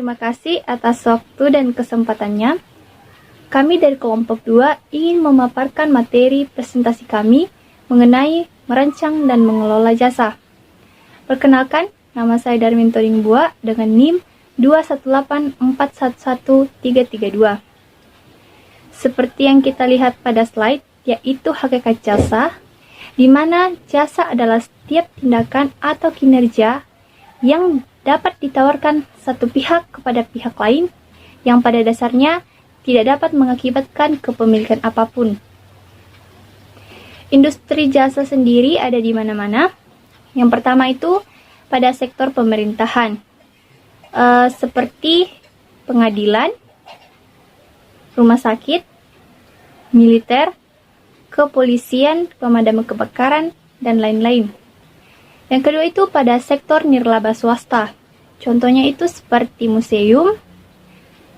Terima kasih atas waktu dan kesempatannya. Kami dari kelompok 2 ingin memaparkan materi presentasi kami mengenai merancang dan mengelola jasa. Perkenalkan, nama saya Darmin Toring Bua dengan NIM 218411332. Seperti yang kita lihat pada slide, yaitu hakikat jasa, di mana jasa adalah setiap tindakan atau kinerja yang dapat ditawarkan satu pihak kepada pihak lain yang pada dasarnya tidak dapat mengakibatkan kepemilikan apapun. Industri jasa sendiri ada di mana-mana. Yang pertama itu pada sektor pemerintahan, seperti pengadilan, rumah sakit, militer, kepolisian, pemadam kebakaran, dan lain-lain. Yang kedua itu pada sektor nirlaba swasta. Contohnya itu seperti museum,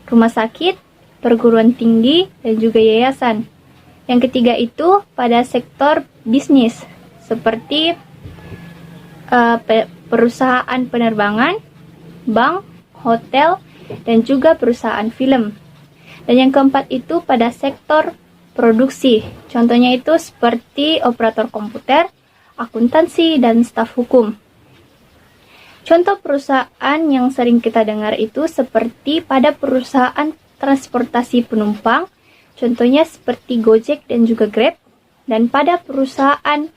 rumah sakit, perguruan tinggi, dan juga yayasan. Yang ketiga itu pada sektor bisnis, seperti perusahaan penerbangan, bank, hotel, dan juga perusahaan film. Dan yang keempat itu pada sektor produksi. Contohnya itu seperti operator komputer, akuntansi, dan staf hukum. Contoh perusahaan yang sering kita dengar itu seperti pada perusahaan transportasi penumpang, contohnya seperti Gojek dan juga Grab, dan pada perusahaan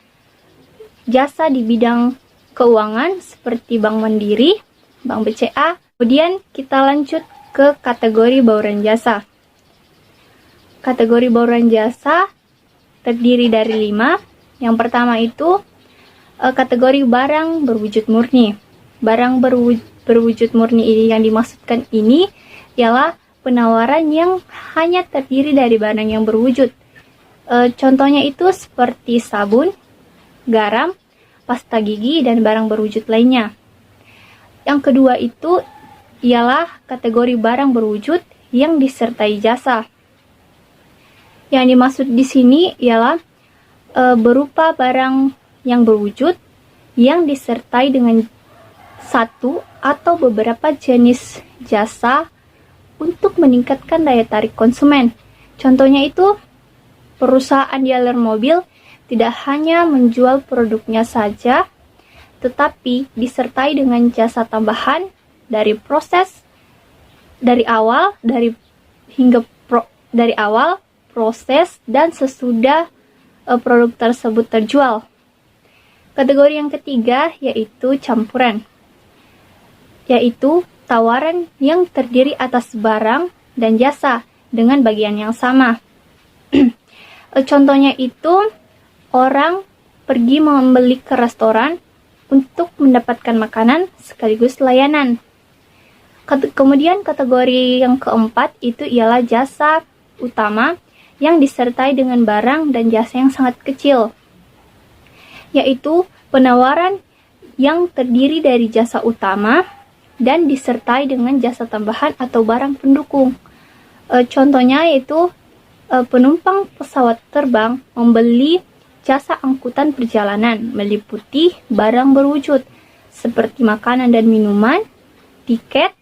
jasa di bidang keuangan seperti Bank Mandiri, Bank BCA. Kemudian kita lanjut ke kategori bauran jasa. Kategori bauran jasa terdiri dari 5. Yang pertama itu kategori barang berwujud murni. Barang berwujud murni ini yang dimaksudkan ini ialah penawaran yang hanya terdiri dari barang yang berwujud. Contohnya itu seperti sabun, garam, pasta gigi, dan barang berwujud lainnya. Yang kedua itu ialah kategori barang berwujud yang disertai jasa. Yang dimaksud di sini ialah berupa barang yang berwujud yang disertai dengan satu atau beberapa jenis jasa untuk meningkatkan daya tarik konsumen. Contohnya itu perusahaan dealer mobil tidak hanya menjual produknya saja, tetapi disertai dengan jasa tambahan dari proses dari awal proses dan sesudah produk tersebut terjual. Kategori yang ketiga yaitu campuran, yaitu tawaran yang terdiri atas barang dan jasa dengan bagian yang sama. Contohnya itu orang pergi membeli ke restoran untuk mendapatkan makanan sekaligus layanan. Kemudian kategori yang keempat itu ialah jasa utama yang disertai dengan barang dan jasa yang sangat kecil, yaitu penawaran yang terdiri dari jasa utama dan disertai dengan jasa tambahan atau barang pendukung. Contohnya yaitu penumpang pesawat terbang membeli jasa angkutan perjalanan meliputi barang berwujud seperti makanan dan minuman, tiket,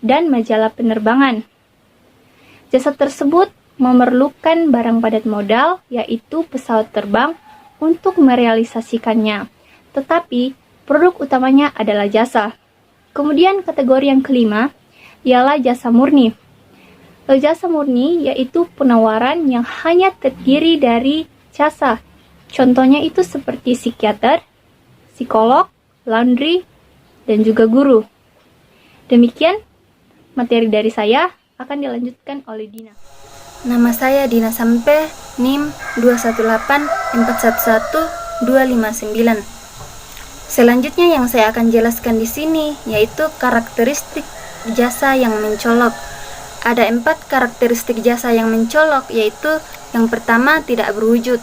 dan majalah penerbangan. Jasa tersebut memerlukan barang padat modal, yaitu pesawat terbang, untuk merealisasikannya. Tetapi, produk utamanya adalah jasa. Kemudian kategori yang kelima, ialah jasa murni. Jasa murni yaitu penawaran yang hanya terdiri dari jasa. Contohnya itu seperti psikiater, psikolog, laundry, dan juga guru. Demikian materi dari saya, akan dilanjutkan oleh Dina. Nama saya Dina Sampe, NIM 218411259. Selanjutnya yang saya akan jelaskan di sini yaitu karakteristik jasa yang mencolok. Ada 4 karakteristik jasa yang mencolok, yaitu yang pertama tidak berwujud.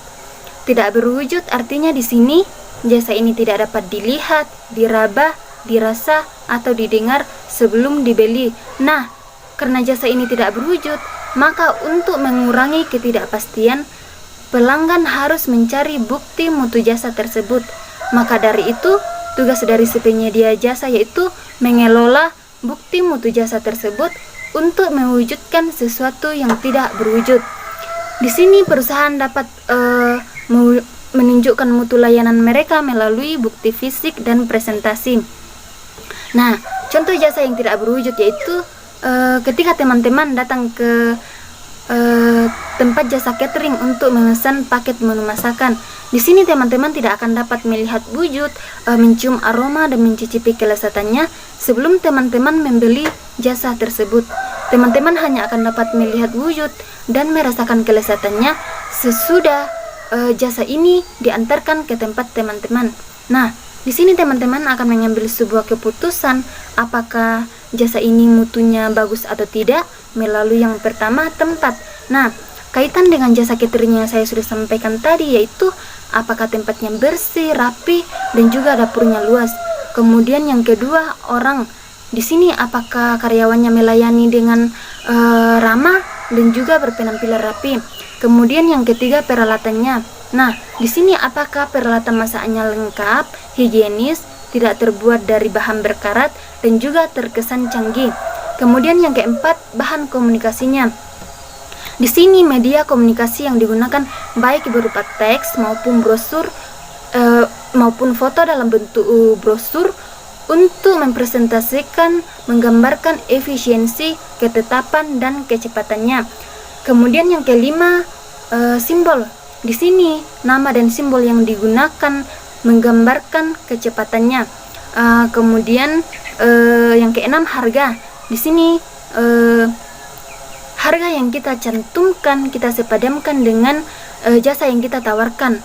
Tidak berwujud artinya di sini jasa ini tidak dapat dilihat, diraba, dirasa, atau didengar sebelum dibeli. Nah, karena jasa ini tidak berwujud, maka untuk mengurangi ketidakpastian, pelanggan harus mencari bukti mutu jasa tersebut. Maka dari itu, tugas dari si penyedia jasa yaitu mengelola bukti mutu jasa tersebut untuk mewujudkan sesuatu yang tidak berwujud. Di sini perusahaan dapat menunjukkan mutu layanan mereka melalui bukti fisik dan presentasi. Nah, contoh jasa yang tidak berwujud yaitu ketika teman-teman datang ke tempat jasa catering untuk memesan paket menu masakan. Di sini teman-teman tidak akan dapat melihat wujud, mencium aroma dan mencicipi kelezatannya sebelum teman-teman membeli jasa tersebut. Teman-teman hanya akan dapat melihat wujud dan merasakan kelezatannya sesudah jasa ini diantarkan ke tempat teman-teman. Nah, di sini teman-teman akan mengambil sebuah keputusan apakah jasa ini mutunya bagus atau tidak melalui yang pertama, tempat. Nah, kaitan dengan jasa catering yang saya sudah sampaikan tadi yaitu apakah tempatnya bersih, rapi, dan juga dapurnya luas. Kemudian yang kedua, orang. Di sini apakah karyawannya melayani dengan ramah dan juga berpenampilan rapi. Kemudian yang ketiga, peralatannya. Nah, di sini apakah peralatan masaknya lengkap, higienis, tidak terbuat dari bahan berkarat, dan juga terkesan canggih. Kemudian yang keempat, bahan komunikasinya. Di sini media komunikasi yang digunakan baik berupa teks maupun brosur maupun foto dalam bentuk brosur untuk mempresentasikan, menggambarkan efisiensi, ketetapan, dan kecepatannya. Kemudian yang kelima, simbol. Di sini nama dan simbol yang digunakan menggambarkan kecepatannya. Kemudian yang keenam, harga. Di sini harga yang kita cantumkan, kita sepadankan dengan jasa yang kita tawarkan.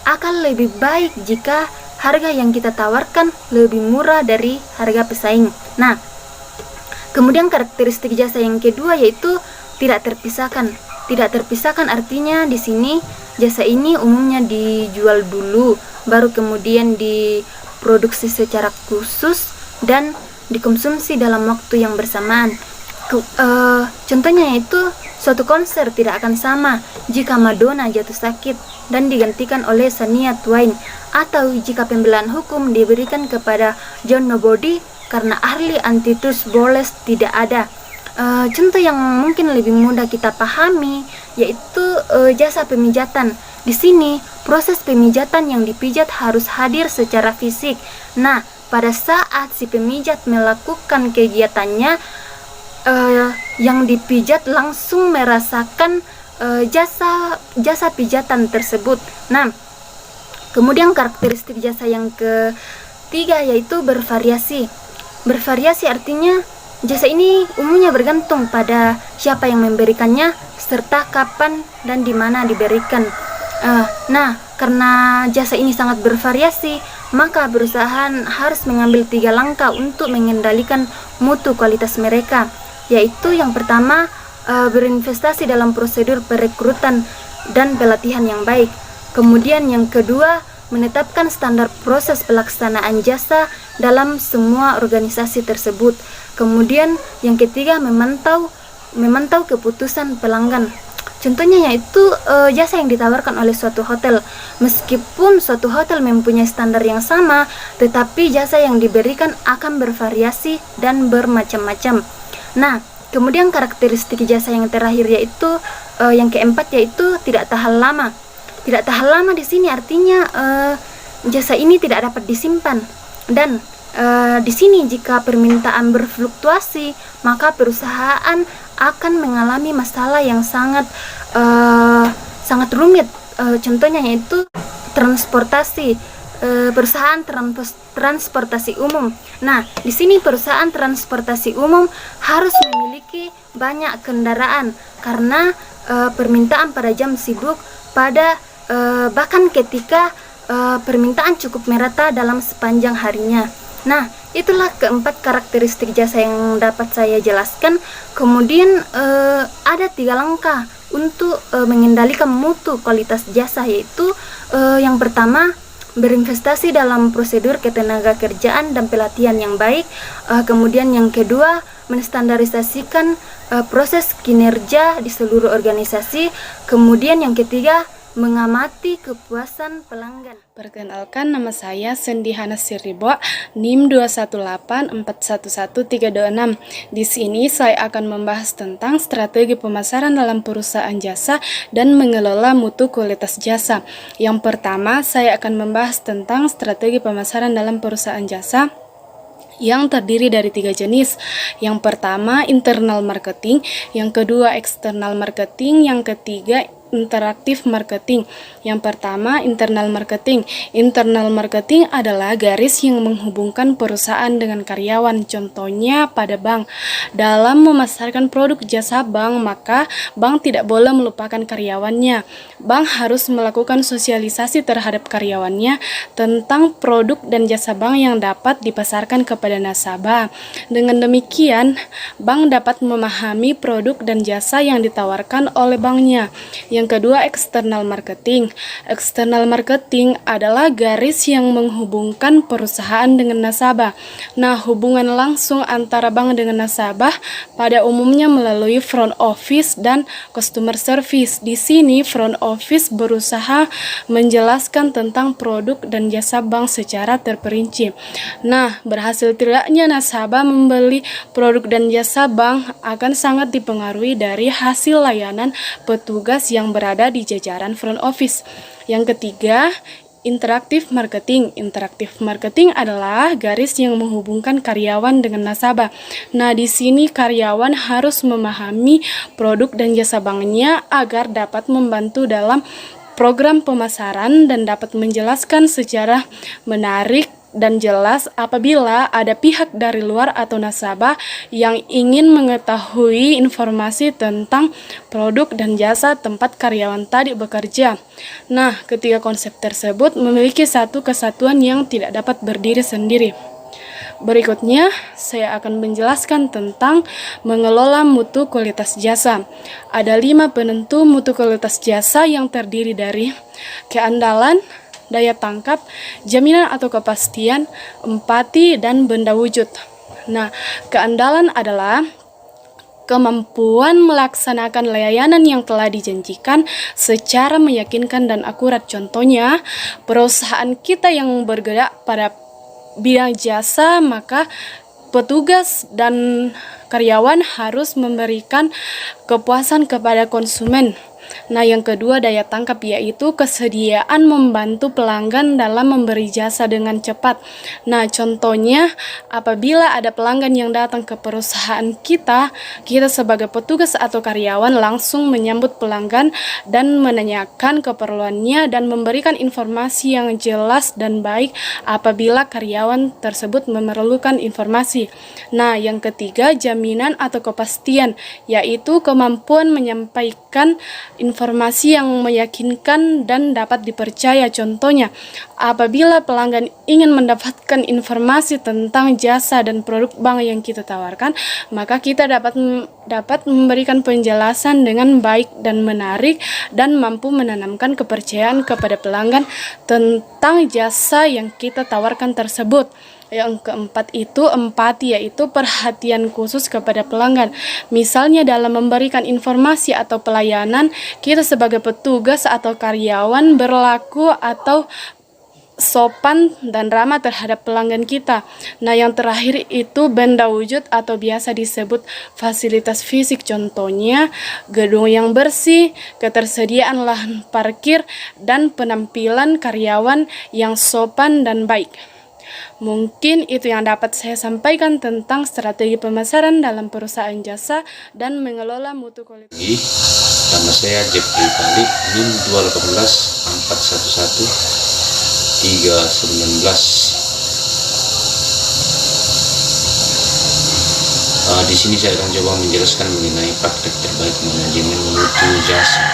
Akan lebih baik jika harga yang kita tawarkan lebih murah dari harga pesaing. Nah, kemudian karakteristik jasa yang kedua yaitu tidak terpisahkan. Tidak terpisahkan artinya di sini jasa ini umumnya dijual dulu, baru kemudian diproduksi secara khusus dan dikonsumsi dalam waktu yang bersamaan. Contohnya yaitu suatu konser tidak akan sama jika Madonna jatuh sakit dan digantikan oleh Shania Twain, atau jika pembelaan hukum diberikan kepada John Nobody karena ahli antitrust Bowles tidak ada. Contoh yang mungkin lebih mudah kita pahami yaitu jasa pemijatan. Di sini proses pemijatan yang dipijat harus hadir secara fisik. Nah, pada saat si pemijat melakukan kegiatannya, yang dipijat langsung merasakan jasa pijatan tersebut. Nah, kemudian karakteristik jasa yang ketiga yaitu bervariasi. Bervariasi artinya jasa ini umumnya bergantung pada siapa yang memberikannya serta kapan dan di mana diberikan. Nah, karena jasa ini sangat bervariasi, maka perusahaan harus mengambil 3 langkah untuk mengendalikan mutu kualitas mereka, yaitu yang pertama, berinvestasi dalam prosedur perekrutan dan pelatihan yang baik. Kemudian yang kedua, menetapkan standar proses pelaksanaan jasa dalam semua organisasi tersebut. Kemudian yang ketiga, memantau keputusan pelanggan. Contohnya yaitu jasa yang ditawarkan oleh suatu hotel. Meskipun suatu hotel mempunyai standar yang sama, tetapi jasa yang diberikan akan bervariasi dan bermacam-macam. Nah, kemudian karakteristik jasa yang terakhir yaitu yang keempat yaitu tidak tahan lama. Tidak tahan lama di sini artinya jasa ini tidak dapat disimpan, dan di sini jika permintaan berfluktuasi, maka perusahaan akan mengalami masalah yang sangat rumit. Contohnya yaitu transportasi. Perusahaan transportasi umum. Nah, di sini perusahaan transportasi umum harus memiliki banyak kendaraan karena permintaan pada jam sibuk bahkan ketika permintaan cukup merata dalam sepanjang harinya. Nah, itulah keempat karakteristik jasa yang dapat saya jelaskan. Kemudian ada 3 langkah untuk mengendalikan mutu kualitas jasa, yaitu yang pertama, berinvestasi dalam prosedur ketenagakerjaan dan pelatihan yang baik. Kemudian yang kedua, menstandarisasikan proses kinerja di seluruh organisasi. Kemudian yang ketiga, Mengamati kepuasan pelanggan. Perkenalkan, nama saya Sendi Hana Siribo, NIM 218411326. Di sini saya akan membahas tentang strategi pemasaran dalam perusahaan jasa dan mengelola mutu kualitas jasa. Yang pertama, saya akan membahas tentang strategi pemasaran dalam perusahaan jasa yang terdiri dari 3 jenis. Yang pertama, internal marketing, yang kedua, external marketing, yang ketiga, interaktif marketing. Yang pertama, internal marketing. Internal marketing adalah garis yang menghubungkan perusahaan dengan karyawan. Contohnya pada bank. Dalam memasarkan produk jasa bank, maka bank tidak boleh melupakan karyawannya. Bank harus melakukan sosialisasi terhadap karyawannya tentang produk dan jasa bank yang dapat dipasarkan kepada nasabah. Dengan demikian, bank dapat memahami produk dan jasa yang ditawarkan oleh banknya. Yang kedua, external marketing. External marketing adalah garis yang menghubungkan perusahaan dengan nasabah. Nah, hubungan langsung antara bank dengan nasabah pada umumnya melalui front office dan customer service. Di sini, front office berusaha menjelaskan tentang produk dan jasa bank secara terperinci. Nah, berhasil tidaknya nasabah membeli produk dan jasa bank akan sangat dipengaruhi dari hasil layanan petugas yang berada di jajaran front office. Yang ketiga, interaktif marketing. Interaktif marketing adalah garis yang menghubungkan karyawan dengan nasabah. Nah, di sini karyawan harus memahami produk dan jasa banknya agar dapat membantu dalam program pemasaran dan dapat menjelaskan secara menarik dan jelas apabila ada pihak dari luar atau nasabah yang ingin mengetahui informasi tentang produk dan jasa tempat karyawan tadi bekerja. Nah, ketiga konsep tersebut memiliki satu kesatuan yang tidak dapat berdiri sendiri. Berikutnya, saya akan menjelaskan tentang mengelola mutu kualitas jasa. Ada 5 penentu mutu kualitas jasa yang terdiri dari keandalan, daya tangkap, jaminan atau kepastian, empati, dan benda wujud. Nah, keandalan adalah kemampuan melaksanakan layanan yang telah dijanjikan secara meyakinkan dan akurat. Contohnya, perusahaan kita yang bergerak pada bidang jasa, maka petugas dan karyawan harus memberikan kepuasan kepada konsumen. Nah, yang kedua, daya tangkap, yaitu kesediaan membantu pelanggan dalam memberi jasa dengan cepat. Nah, contohnya apabila ada pelanggan yang datang ke perusahaan kita sebagai petugas atau karyawan langsung menyambut pelanggan dan menanyakan keperluannya dan memberikan informasi yang jelas dan baik apabila karyawan tersebut memerlukan informasi. Nah, yang ketiga, jaminan atau kepastian, yaitu kemampuan menyampaikan informasi yang meyakinkan dan dapat dipercaya. Contohnya, apabila pelanggan ingin mendapatkan informasi tentang jasa dan produk bank yang kita tawarkan, maka kita dapat memberikan penjelasan dengan baik dan menarik dan mampu menanamkan kepercayaan kepada pelanggan tentang jasa yang kita tawarkan tersebut. Yang keempat itu empati, yaitu perhatian khusus kepada pelanggan. Misalnya dalam memberikan informasi atau pelayanan, kita sebagai petugas atau karyawan berlaku atau sopan dan ramah terhadap pelanggan kita. Nah, yang terakhir itu benda wujud atau biasa disebut fasilitas fisik. Contohnya, gedung yang bersih, ketersediaan lahan parkir, dan penampilan karyawan yang sopan dan baik. Mungkin itu yang dapat saya sampaikan tentang strategi pemasaran dalam perusahaan jasa dan mengelola mutu kualitas. Nama saya Jeffrey Pali, NIM 218411319. Di sini saya akan coba menjelaskan mengenai praktek terbaik manajemen mutu jasa.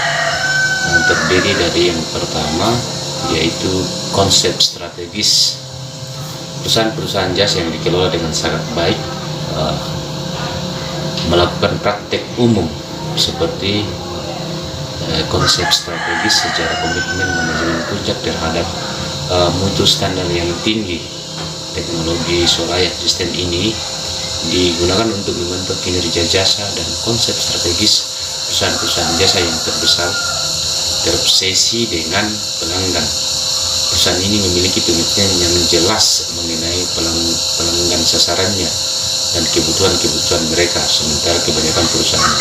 Yang terdiri dari yang pertama, yaitu konsep strategis. Perusahaan-perusahaan jasa yang dikelola dengan sangat baik melakukan praktek umum seperti konsep strategis secara komitmen manajemen puncak terhadap mutu standar yang tinggi. Teknologi Soraya sistem ini digunakan untuk membentuk kinerja jasa dan konsep strategis perusahaan-perusahaan jasa yang terbesar terobsesi dengan pelanggan. Perusahaan ini memiliki pemikiran yang jelas mengenai pelanggan sasarannya dan kebutuhan-kebutuhan mereka, sementara kebanyakan perusahaan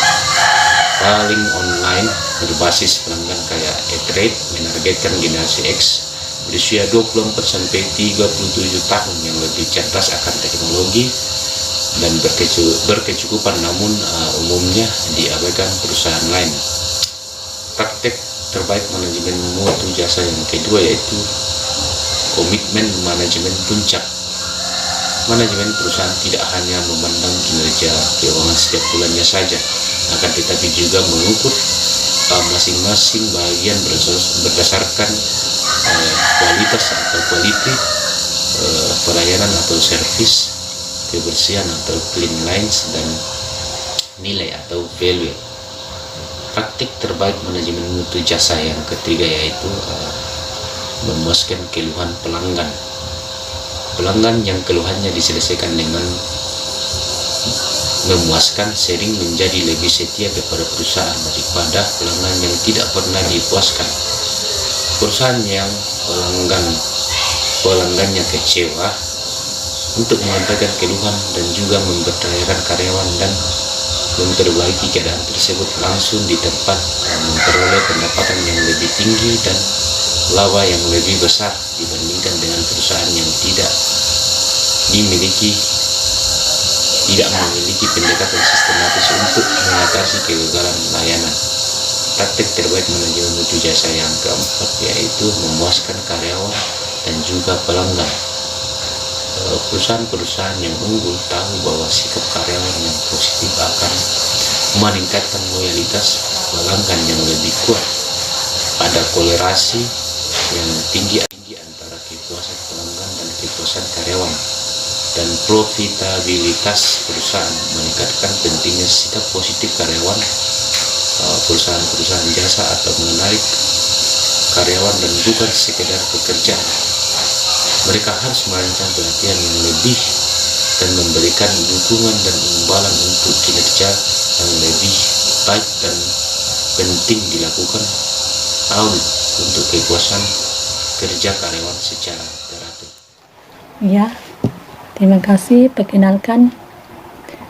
paling online berbasis pelanggan kayak e-trade menargetkan generasi X berusia 24 sampai 37 tahun yang lebih cerdas akan teknologi dan berkecukupan, namun umumnya diabaikan perusahaan lain. Praktek terbaik manajemen mutu jasa yang kedua yaitu komitmen manajemen puncak. Manajemen perusahaan tidak hanya memandang kinerja keuangan setiap bulannya saja, akan tetapi juga mengukur masing-masing bagian berdasarkan kualitas atau quality pelayanan atau servis, kebersihan atau cleanliness, dan nilai atau value. Praktik terbaik manajemen mutu jasa yang ketiga yaitu memuaskan keluhan pelanggan. Pelanggan yang keluhannya diselesaikan dengan memuaskan sering menjadi lebih setia kepada perusahaan daripada pelanggan yang tidak pernah dipuaskan. Perusahaan yang pelanggannya kecewa untuk menyampaikan keluhan dan juga memberdayakan karyawan dan memperbaiki keadaan tersebut langsung di tempat, memperoleh pendapatan yang lebih tinggi dan laba yang lebih besar dibandingkan dengan perusahaan yang tidak memiliki pendekatan sistematis untuk mengatasi kegagalan layanan. Praktik terbaik manajemen mutu jasa yang keempat yaitu memuaskan karyawan dan juga pelanggan. Perusahaan-perusahaan yang unggul tahu bahwa sikap karyawan yang positif akan meningkatkan loyalitas pelanggan yang lebih kuat. Ada kolerasi yang tinggi antara kepuasan pelanggan dan kepuasan karyawan, dan profitabilitas perusahaan meningkatkan pentingnya sikap positif karyawan. Perusahaan-perusahaan jasa atau menarik karyawan dan bukan sekedar pekerjaan. Mereka harus merancang pelatihan yang lebih dan memberikan dukungan dan imbalan untuk kinerja yang lebih baik, dan penting dilakukan audit untuk kepuasan kerja karyawan secara teratur. Ya, terima kasih. Perkenalkan,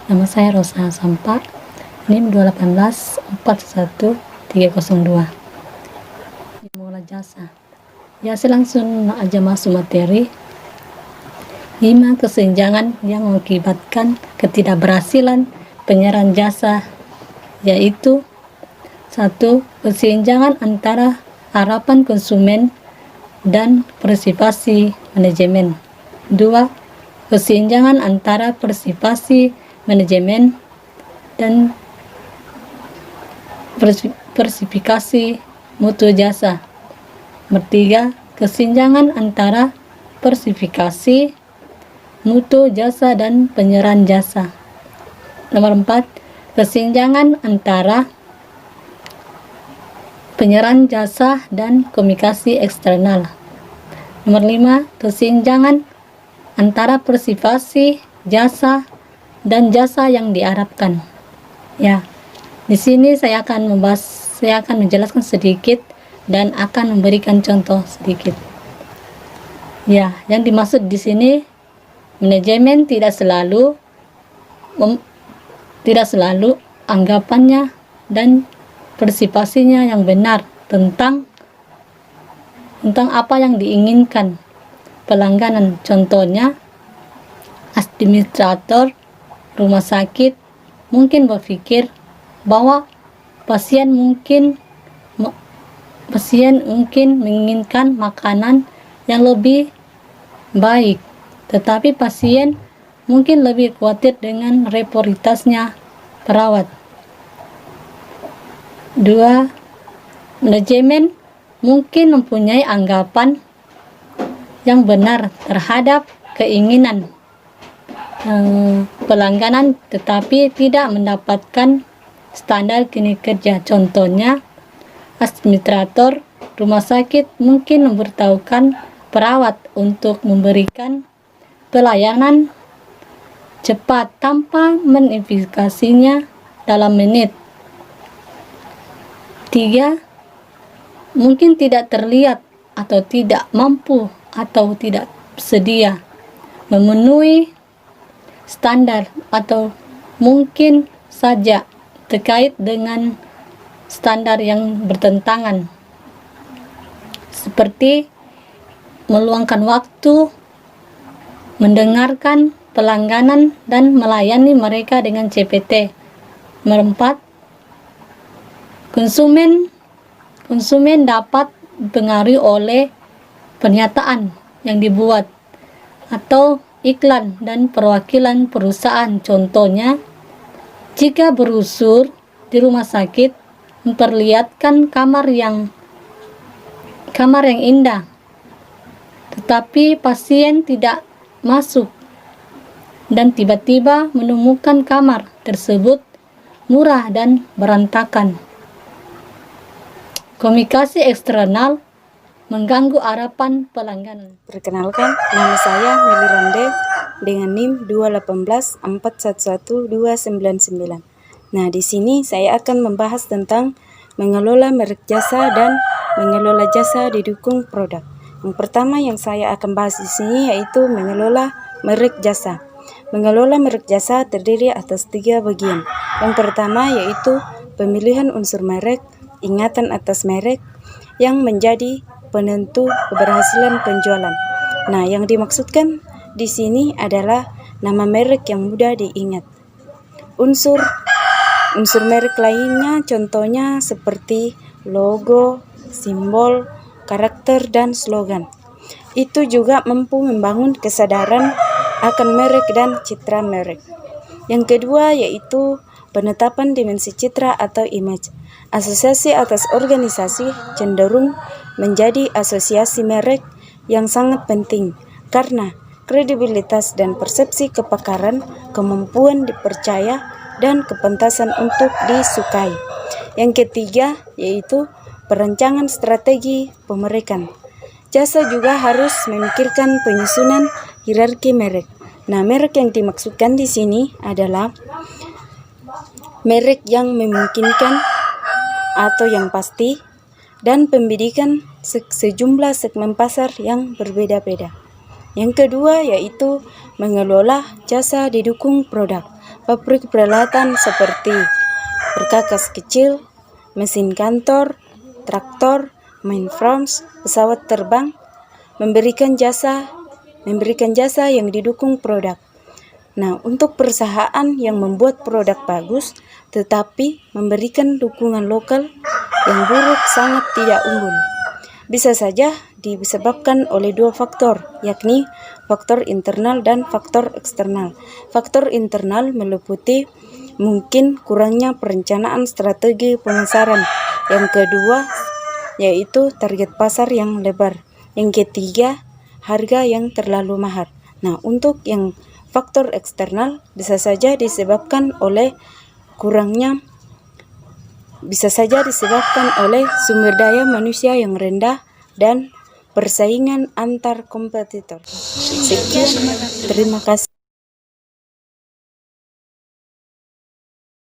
nama saya Rosa Sampa, NIM 218 41302. Mengolah jasa. Ya, saya langsung aja masuk materi. 5 kesenjangan yang mengakibatkan ketidakberhasilan penyerahan jasa, yaitu 1. Kesenjangan antara harapan konsumen dan partisipasi manajemen. 2. Kesenjangan antara partisipasi manajemen dan partisipasi mutu jasa. Nomor 3. Kesenjangan antara partisipasi mutu jasa dan penyerahan jasa. Nomor 4. Kesenjangan antara penyerahan jasa dan komunikasi eksternal. Nomor 5. Kesenjangan antara partisipasi jasa dan jasa yang diharapkan. Ya, di sini saya akan menjelaskan sedikit dan akan memberikan contoh sedikit. Ya, yang dimaksud di sini, manajemen tidak selalu anggapannya dan partisipasinya yang benar tentang apa yang diinginkan pelanggan. Contohnya, administrator rumah sakit mungkin berpikir bahwa pasien mungkin menginginkan makanan yang lebih baik, tetapi pasien mungkin lebih khawatir dengan reporitasnya perawat. 2. Manajemen mungkin mempunyai anggapan yang benar terhadap keinginan pelanggan, tetapi tidak mendapatkan standar kinerja. Contohnya, administrator rumah sakit mungkin memberitahukan perawat untuk memberikan pelayanan cepat tanpa menverifikasinya dalam menit. 3. mungkin tidak terlihat atau tidak mampu atau tidak sedia memenuhi standar atau mungkin saja terkait dengan standar yang bertentangan, seperti meluangkan waktu, mendengarkan pelangganan dan melayani mereka dengan CPT. Keempat, konsumen dapat dipengaruhi oleh pernyataan yang dibuat atau iklan dan perwakilan perusahaan. Contohnya, jika brosur di rumah sakit memperlihatkan kamar yang indah, tetapi pasien tidak masuk dan tiba-tiba menemukan kamar tersebut murah dan berantakan. Komunikasi eksternal mengganggu harapan pelanggan. Perkenalkan, nama saya Meli Rande dengan NIM 218411299. Nah, di sini saya akan membahas tentang mengelola merek jasa dan mengelola jasa didukung produk. Yang pertama yang saya akan bahas di sini yaitu mengelola merek jasa. Mengelola merek jasa terdiri atas 3 bagian. Yang pertama yaitu pemilihan unsur merek, ingatan atas merek yang menjadi penentu keberhasilan penjualan. Nah, yang dimaksudkan di sini adalah nama merek yang mudah diingat. Unsur merek lainnya contohnya seperti logo, simbol, karakter, dan slogan. Itu juga mampu membangun kesadaran akan merek dan citra merek. Yang kedua yaitu penetapan dimensi citra atau image. Asosiasi atas organisasi cenderung menjadi asosiasi merek yang sangat penting karena kredibilitas dan persepsi kepakaran, kemampuan dipercaya, dan kepantasan untuk disukai. Yang ketiga yaitu perancangan strategi pemerikan. Jasa juga harus memikirkan penyusunan hierarki merek. Nah, merek yang dimaksudkan di sini adalah merek yang memungkinkan atau yang pasti dan pembidikan sejumlah segmen pasar yang berbeda-beda. Yang kedua yaitu mengelola jasa didukung produk. Pabrik peralatan seperti perkakas kecil, mesin kantor, traktor, mainframes, pesawat terbang memberikan jasa yang didukung produk. Nah, untuk perusahaan yang membuat produk bagus tetapi memberikan dukungan lokal yang buruk sangat tidak unggul. Bisa saja disebabkan oleh 2 faktor, yakni faktor internal dan faktor eksternal. Faktor internal meliputi mungkin kurangnya perencanaan strategi pemasaran. Yang kedua yaitu target pasar yang lebar. Yang ketiga, harga yang terlalu mahal. Nah, untuk yang faktor eksternal bisa saja disebabkan oleh sumber daya manusia yang rendah dan persaingan antar kompetitor. Sekian, terima kasih.